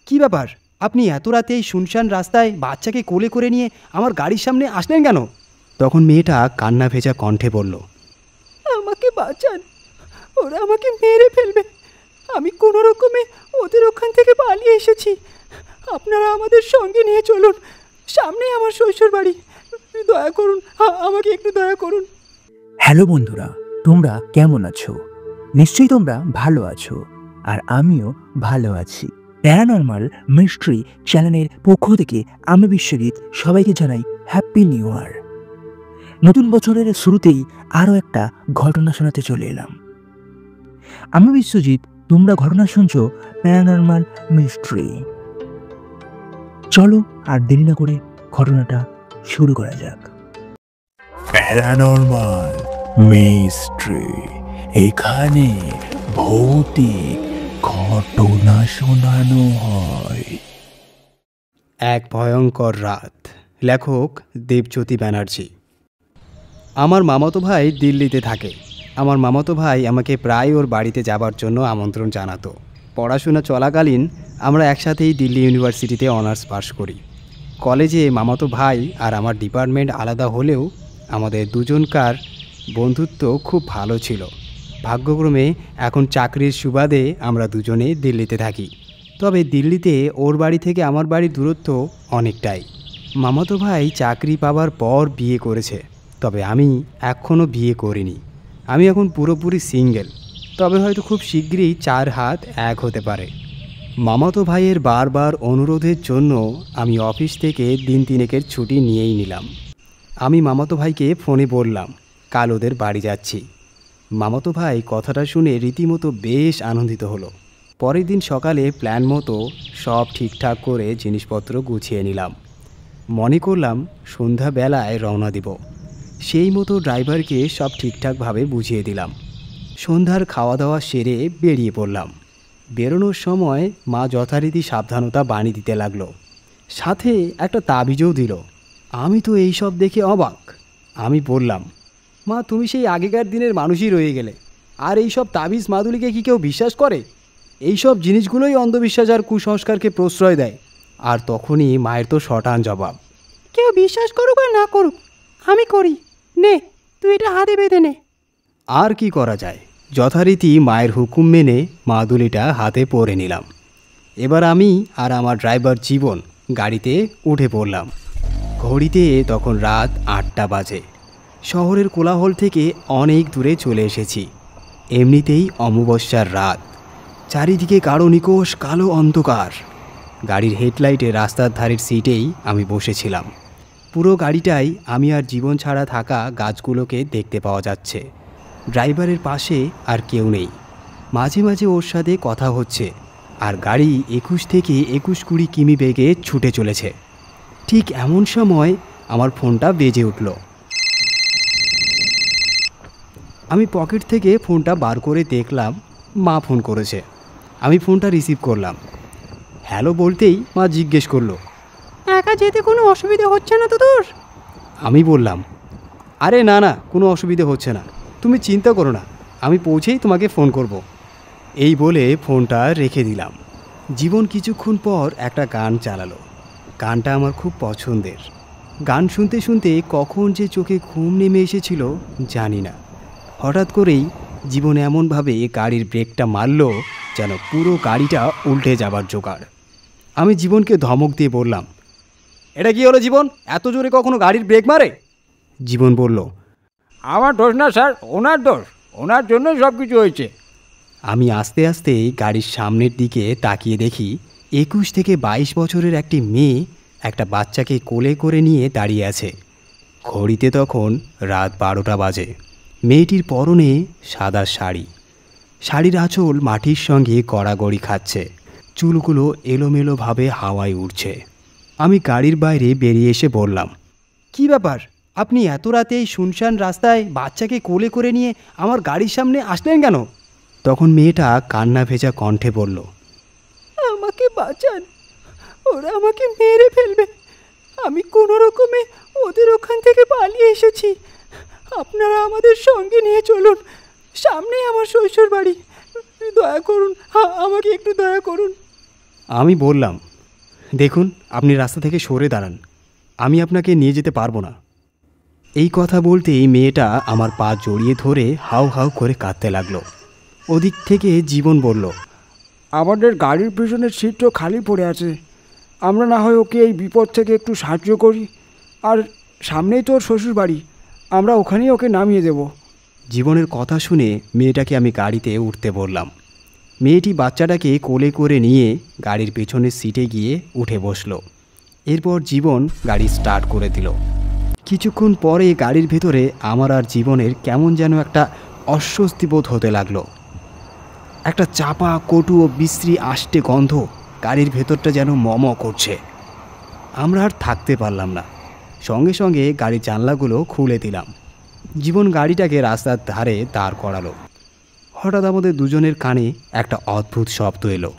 কি ব্যাপার? আপনি এত রাতে এই শুনশান রাস্তায় বাচ্চাকে কোলে করে নিয়ে আমার গাড়ির সামনে আসলেন কেন? তখন মেয়েটা কান্না ভেজা কণ্ঠে বলল, আমাকে বাঁচান, ওরা আমাকে মেরে ফেলবে। আমি কোনো রকমে ওদের ওখান থেকে পালিয়ে এসেছি। আপনারা আমাদের সঙ্গে নিয়ে চলুন, সামনেই আমার শ্বশুর বাড়ি। দয়া করুন, আমাকে একটু দয়া করুন। হ্যালো বন্ধুরা, তোমরা কেমন আছো? নিশ্চয়ই তোমরা ভালো আছো, আর আমিও ভালো আছি। প্যারানরমাল মিস্ট্রি চ্যানেলের পক্ষ থেকে আমি বিশ্বজিৎ সবাইকে জানাই হ্যাপি নিউ ইয়ার। নতুন বছরের শুরুতেই আরও একটা ঘটনা শোনাতে চলে এলাম। আমি বিশ্বজিৎ, তোমরা ঘটনা শুনছো প্যারানরমাল মিস্ট্রি। চলো আর দেরি না করে ঘটনাটা শুরু করা যাক। প্যারানরমাল মিস্ট্রি, এখানে ভৌতিক ঘটনা শোনানো হয়। এক ভয়ঙ্কর রাত। লেখক দেবজ্যোতি ব্যানার্জি। আমার মামাতো ভাই দিল্লিতে থাকে। আমার মামাতো ভাই আমাকে প্রায় ওর বাড়িতে যাবার জন্য আমন্ত্রণ জানাতো। পড়াশোনা চলাকালীন আমরা একসাথেই দিল্লি ইউনিভার্সিটিতে অনার্স পাশ করি। কলেজে মামাতো ভাই আর আমার ডিপার্টমেন্ট আলাদা হলেও আমাদের দুজনকার বন্ধুত্ব খুব ভালো ছিল। ভাগ্যক্রমে এখন চাকরির সুবাদে আমরা দুজনে দিল্লিতে থাকি। তবে দিল্লিতে ওর বাড়ি থেকে আমার বাড়ির দূরত্ব অনেকটাই। মামাতো ভাই চাকরি পাবার পর বিয়ে করেছে, তবে আমি এখনও বিয়ে করিনি। আমি এখন পুরোপুরি সিঙ্গেল, তবে হয়তো খুব শীঘ্রই 4 হাত এক হতে পারে। মামাতো ভাইয়ের বারবার অনুরোধের জন্য আমি অফিস থেকে দিন 3 ছুটি নিয়েই নিলাম। আমি মামাতো ভাইকে ফোনে বললাম কাল ওদের বাড়ি যাচ্ছি। মামাতো ভাই কথাটা শুনে রীতিমতো বেশ আনন্দিত হলো। পরের দিন সকালে প্ল্যান মতো সব ঠিকঠাক করে জিনিসপত্র গুছিয়ে নিলাম। মনে করলাম সন্ধ্যাবেলায় রওনা দিব। সেই মতো ড্রাইভারকে সব ঠিকঠাকভাবে বুঝিয়ে দিলাম। সন্ধ্যার খাওয়া দাওয়া সেরে বেরিয়ে পড়লাম। বেরোনোর সময় মা যথারীতি সাবধানতা বাণী দিতে লাগলো, সাথে একটা তাবিজও দিল। আমি তো এই সব দেখে অবাক। আমি বললাম, মা তুমি সেই আগেকার দিনের মানুষই রয়ে গেলে। আর এই সব তাবিজ মাদুলিকে কি কেউ বিশ্বাস করে? এই সব জিনিসগুলোই অন্ধবিশ্বাস আর কুসংস্কারকে প্রশ্রয় দেয়। আর তখনই মায়ের তো শটান জবাব, কেউ বিশ্বাস করুক আর না করুক, আমি করি। নে, তুই এটা হাতে বেঁধে নে। আর কি করা যায়, যথারীতি মায়ের হুকুম মেনে মাদুলিটা হাতে পরে নিলাম। এবার আমি আর আমার ড্রাইভার জীবন গাড়িতে উঠে পড়লাম। ঘড়িতে তখন রাত 8টা বাজে। শহরের কোলাহল থেকে অনেক দূরে চলে এসেছি। এমনিতেই অমাবস্যার রাত, চারিদিকে গাঢ় নিকোষ কালো অন্ধকার। গাড়ির হেডলাইটে রাস্তার ধারের সিটেই আমি বসেছিলাম। পুরো গাড়িটাই আমি আর জীবন ছাড়া থাকা গাছগুলোকে দেখতে পাওয়া যাচ্ছে। ড্রাইভারের পাশে আর কেউ নেই। মাঝে মাঝে ওর সাথে কথা হচ্ছে, আর গাড়ি 21 থেকে 21-20 কিমি বেগে ছুটে চলেছে। ঠিক এমন সময় আমার ফোনটা বেজে উঠল। আমি পকেট থেকে ফোনটা বার করে দেখলাম মা ফোন করেছে। আমি ফোনটা রিসিভ করলাম। হ্যালো বলতেই মা জিজ্ঞেস করলো, একা যেতে কোনো অসুবিধা হচ্ছে না তো তোর? আমি বললাম, আরে না না, কোনো অসুবিধে হচ্ছে না, তুমি চিন্তা করো না, আমি পৌঁছেই তোমাকে ফোন করব। এই বলে ফোনটা রেখে দিলাম। জীবন কিছুক্ষণ পর একটা গান চালালো। গানটা আমার খুব পছন্দের। গান শুনতে শুনতে কখন যে চোখে ঘুম নেমে এসেছিল জানি না। হঠাৎ করেই জীবন এমনভাবে গাড়ির ব্রেকটা মারল যেন পুরো গাড়িটা উল্টে যাবার জোগাড়। আমি জীবনকে ধমক দিয়ে বললাম, এটা কি হলো জীবন, এত জোরে কখনো গাড়ির ব্রেক মারে? জীবন বলল, আমার দোষ না স্যার, ওনার দোষ, ওনার জন্য সব কিছু হয়েছে। আমি আস্তে আস্তে গাড়ির সামনের দিকে তাকিয়ে দেখি 21 থেকে 22 বছরের একটি মেয়ে একটা বাচ্চাকে কোলে করে নিয়ে দাঁড়িয়ে আছে। ঘড়িতে তখন রাত 12টা বাজে। মেয়েটির পরনে সাদা শাড়ি, শাড়ির আঁচল মাটির সঙ্গে গড়াগড়ি খাচ্ছে, চুলগুলো এলোমেলোভাবে হাওয়ায় উড়ছে। আমি গাড়ির বাইরে বেরিয়ে এসে বললাম, কি ব্যাপার, আপনি এত রাতে এই শুনশান রাস্তায় বাচ্চাকে কোলে করে নিয়ে আমার গাড়ির সামনে আসলেন কেন? তখন মেয়েটা কান্না ভেজা কণ্ঠে বলল, আমাকে বাঁচান, ওরা আমাকে মেরে ফেলবে। আমি কোনো রকমে ওদের ওখান থেকে পালিয়ে এসেছি। আপনারা আমাদের সঙ্গে নিয়ে চলুন, সামনেই আমার শ্বশুর বাড়ি। দয়া করুন, আমাকে একটু দয়া করুন। আমি বললাম, দেখুন আপনি রাস্তা থেকে সরে দাঁড়ান, আমি আপনাকে নিয়ে যেতে পারবো না। এই কথা বলতেই মেয়েটা আমার পা জড়িয়ে ধরে হাউ হাউ করে কাঁদতে লাগলো। ওদিক থেকে জীবন বলল, আমাদের গাড়ির পিছনের সিট তো খালি পড়ে আছে, আমরা না হয় ওকে এই বিপদ থেকে একটু সাহায্য করি। আর সামনেই তো ওর শ্বশুর বাড়ি, আমরা ওখানেই ওকে নামিয়ে দেব। জীবনের কথা শুনে মেয়েটাকে আমি গাড়িতে উঠতে বললাম। মেয়েটি বাচ্চাটাকে কোলে করে নিয়ে গাড়ির পেছনের সিটে গিয়ে উঠে বসলো। এরপর জীবন গাড়ি স্টার্ট করে দিল। কিছুক্ষণ পরে গাড়ির ভেতরে আমার আর জীবনের কেমন যেন একটা অস্বস্তি বোধ হতে লাগলো। একটা চাপা, কটু ও বিশ্রী আষ্টে গন্ধ গাড়ির ভেতরটা যেন মম করছে। আমরা আর থাকতে পারলাম না, সঙ্গে সঙ্গে গাড়ির জানলাগুলো খুলে দিলাম। জীবন গাড়িটাকে রাস্তার ধারে দাঁড় করালো। হঠাৎ আমাদের দুজনের কানে একটা অদ্ভুত শব্দ এলো।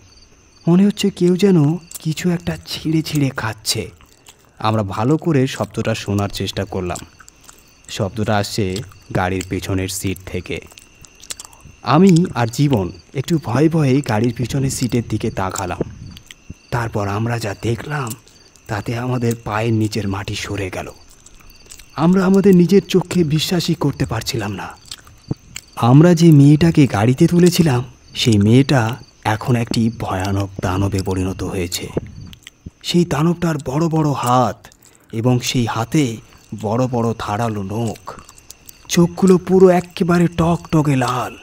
মনে হচ্ছে কেউ যেন কিছু একটা ছিঁড়ে ছিঁড়ে খাচ্ছে। আমরা ভালো করে শব্দটা শোনার চেষ্টা করলাম। শব্দটা আসছে গাড়ির পেছনের সিট থেকে। আমি আর জীবন একটু ভয়ে ভয়ে গাড়ির পিছনের সিটের দিকে তাকালাম। তারপর আমরা যা দেখলাম তাতে আমাদের পায়ের নিচের মাটি সরে গেল। আমরা আমাদের নিজের চোখে বিশ্বাসই করতে পারছিলাম না। আমরা যে মেয়েটাকে গাড়িতে তুলেছিলাম সেই মেয়েটা এখন একটি ভয়ানক দানবে পরিণত হয়েছে। সেই দানবটার বড় বড় হাত এবং সেই হাতে বড় বড় ধারালো নখ। চোখগুলো পুরো একেবারে টকটকে লাল,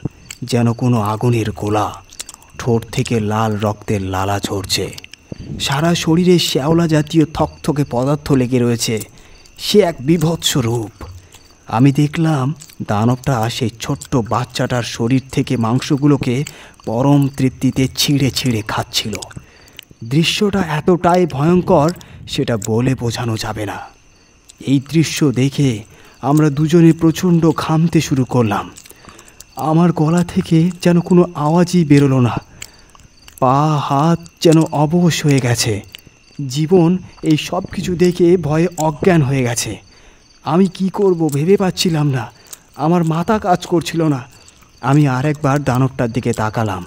যেন কোনো আগুনের গোলা। ঠোঁট থেকে লাল রক্তের লালা ঝরছে। সারা শরীরে শ্যাওলা জাতীয় থকথকে পদার্থ লেগে রয়েছে। সে এক বীভৎস রূপ। আমি দেখলাম দানবটা সেই ছোট্ট বাচ্চাটার শরীর থেকে মাংসগুলোকে পরম তৃপ্তিতে ছিঁড়ে ছিঁড়ে খাচ্ছিল। দৃশ্যটা এতটাই ভয়ঙ্কর সেটা বলে বোঝানো যাবে না। এই দৃশ্য দেখে আমরা দুজনে প্রচণ্ড ঘামতে শুরু করলাম। আমার গলা থেকে যেন কোনো আওয়াজই বেরোলো না। পা হাত যেন অবশ হয়ে গেছে। জীবন এই সব কিছু দেখে ভয়ে অজ্ঞান হয়ে গেছে। আমি কি করব ভেবে পাচ্ছিলাম না, আমার মাথা কাজ করছিল না। আমি আরেকবার দানবটার দিকে তাকালাম।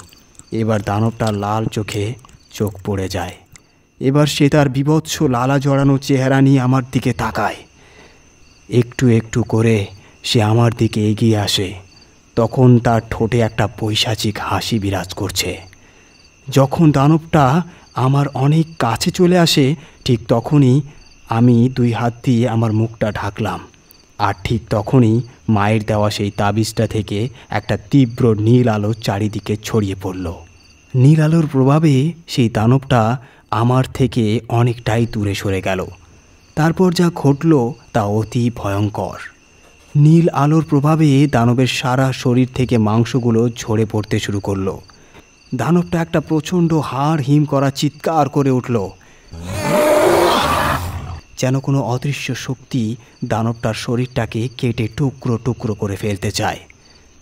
এবার দানবটার লাল চোখে চোখ পড়ে যায়। এবার সে তার বীভৎস লালা জড়ানো চেহারা নিয়ে আমার দিকে তাকায়। একটু একটু করে সে আমার দিকে এগিয়ে আসে। তখন তার ঠোঁটে একটা পৈশাচিক হাসি বিরাজ করছে। যখন দানবটা আমার অনেক কাছে চলে আসে ঠিক তখনই আমি দুই হাত দিয়ে আমার মুখটা ঢাকলাম। আর ঠিক তখনই মায়ের দেওয়া সেই তাবিজটা থেকে একটা তীব্র নীল আলো চারিদিকে ছড়িয়ে পড়ল। নীল আলোর প্রভাবে সেই দানবটা আমার থেকে অনেকটাই দূরে সরে গেল। তারপর যা ঘটল তা অতি ভয়ঙ্কর। নীল আলোর প্রভাবে দানবের সারা শরীর থেকে মাংসগুলো ঝরে পড়তে শুরু করলো। দানবটা একটা প্রচণ্ড হাড় হিম করা চিৎকার করে উঠল, যেন কোনো অদৃশ্য শক্তি দানবটার শরীরটাকে কেটে টুকরো টুকরো করে ফেলতে চায়।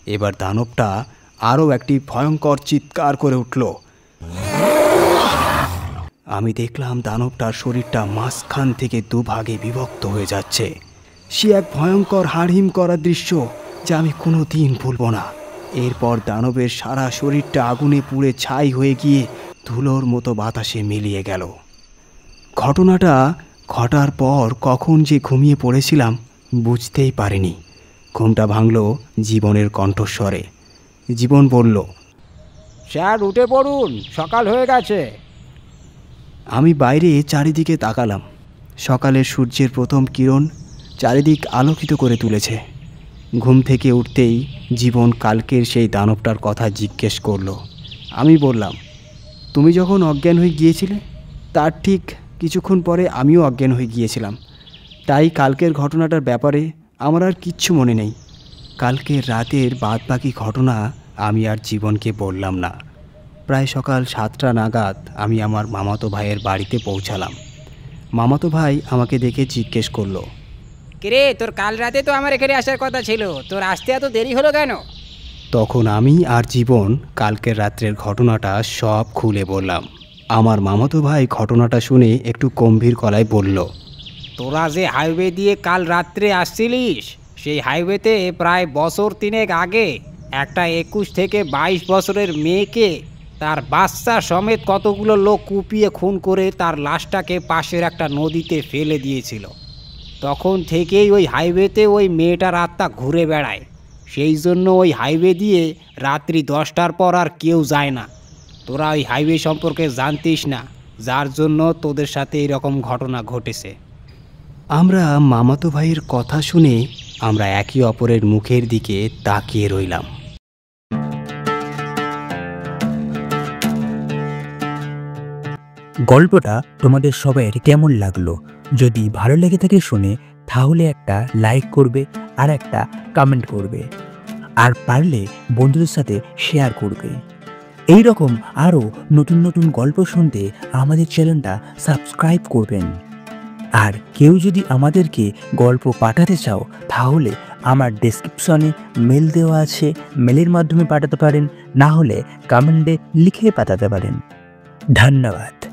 এবার দানবটা আরও একটি ভয়ঙ্কর চিৎকার করে উঠল। আমি দেখলাম দানবটার শরীরটা মাঝখান থেকে দুভাগে বিভক্ত হয়ে যাচ্ছে। সে এক ভয়ঙ্কর হাড়হিম করা দৃশ্য যা আমি কোনো দিন ভুলব না। এরপর দানবের সারা শরীরটা আগুনে পুড়ে ছাই হয়ে গিয়ে ধুলোর মতো বাতাসে মিলিয়ে গেল। ঘটনাটা ঘটার পর কখন যে ঘুমিয়ে পড়েছিলাম বুঝতেই পারিনি। ঘুমটা ভাঙল জীবনের কণ্ঠস্বরে। জীবন বলল, স্যার উঠে পড়ুন, সকাল হয়ে গেছে। আমি বাইরে চারিদিকে তাকালাম। সকালের সূর্যের প্রথম কিরণ চারিদিক আলোকিত করে তুলেছে। ঘুম থেকে উঠতেই জীবন কালকের সেই দানবটার কথা জিজ্ঞেস করলো। আমি বললাম, তুমি যখন অজ্ঞান হয়ে গিয়েছিলে তার ঠিক কিছুক্ষণ পরে আমিও অজ্ঞান হয়ে গিয়েছিলাম। তাই কালকের ঘটনাটার ব্যাপারে আমার আর কিচ্ছু মনে নেই। কালকের রাতের বাদবাকি ঘটনা আমি আর জীবনকে বললাম না। প্রায় সকাল 7টা নাগাদ আমি আমার মামাতো ভাইয়ের বাড়িতে পৌঁছালাম। মামাতো ভাই আমাকে দেখে জিজ্ঞেস করলো, কিরে, তোর কাল রাতে তো আমার এখানে আসার কথা ছিল, তোর আসতে এত দেরি হলো কেন? তখন আমি আর জীবন কালকের রাত্রের ঘটনাটা সব খুলে বললাম। আমার মামাতো ভাই ঘটনাটা শুনে একটু গম্ভীর গলায় বলল, তোরা যে হাইওয়ে দিয়ে কাল রাত্রে আসছিলিস, সেই হাইওয়েতে প্রায় বছর 3 আগে একটা 21 থেকে 22 বছরের মেয়েকে তার বাচ্চা সমেত কতগুলো লোক কুপিয়ে খুন করে তার লাশটাকে পাশের একটা নদীতে ফেলে দিয়েছিল। তখন থেকেই ওই হাইওয়েতে ওই মেয়েটার আত্মা ঘুরে বেড়ায়। সেই জন্য ওই হাইওয়ে দিয়ে রাত্রি 10টার পর আর কেউ যায় না। তোরা ওই হাইওয়ে সম্পর্কে জানতিস না, যার জন্য তোদের সাথে এরকম ঘটনা ঘটেছে। আমরা মামাতো ভাইয়ের কথা শুনে আমরা একে অপরের মুখের দিকে তাকিয়ে রইলাম। গল্পটা তোমাদের সবাইয়ের কেমন লাগলো? যদি ভালো লেগে থাকে শুনে, তাহলে একটা লাইক করবে আর একটা কমেন্ট করবে, আর পারলে বন্ধুদের সাথে শেয়ার করবে। এই রকম আরও নতুন নতুন গল্প শুনতে আমাদের চ্যানেলটা সাবস্ক্রাইব করবেন। আর কেউ যদি আমাদেরকে গল্প পাঠাতে চাও, তাহলে আমার ডেসক্রিপশনে মেল দেওয়া আছে, মেলের মাধ্যমে পাঠাতে পারেন, না হলে কমেন্টে লিখে পাঠাতে পারেন। ধন্যবাদ।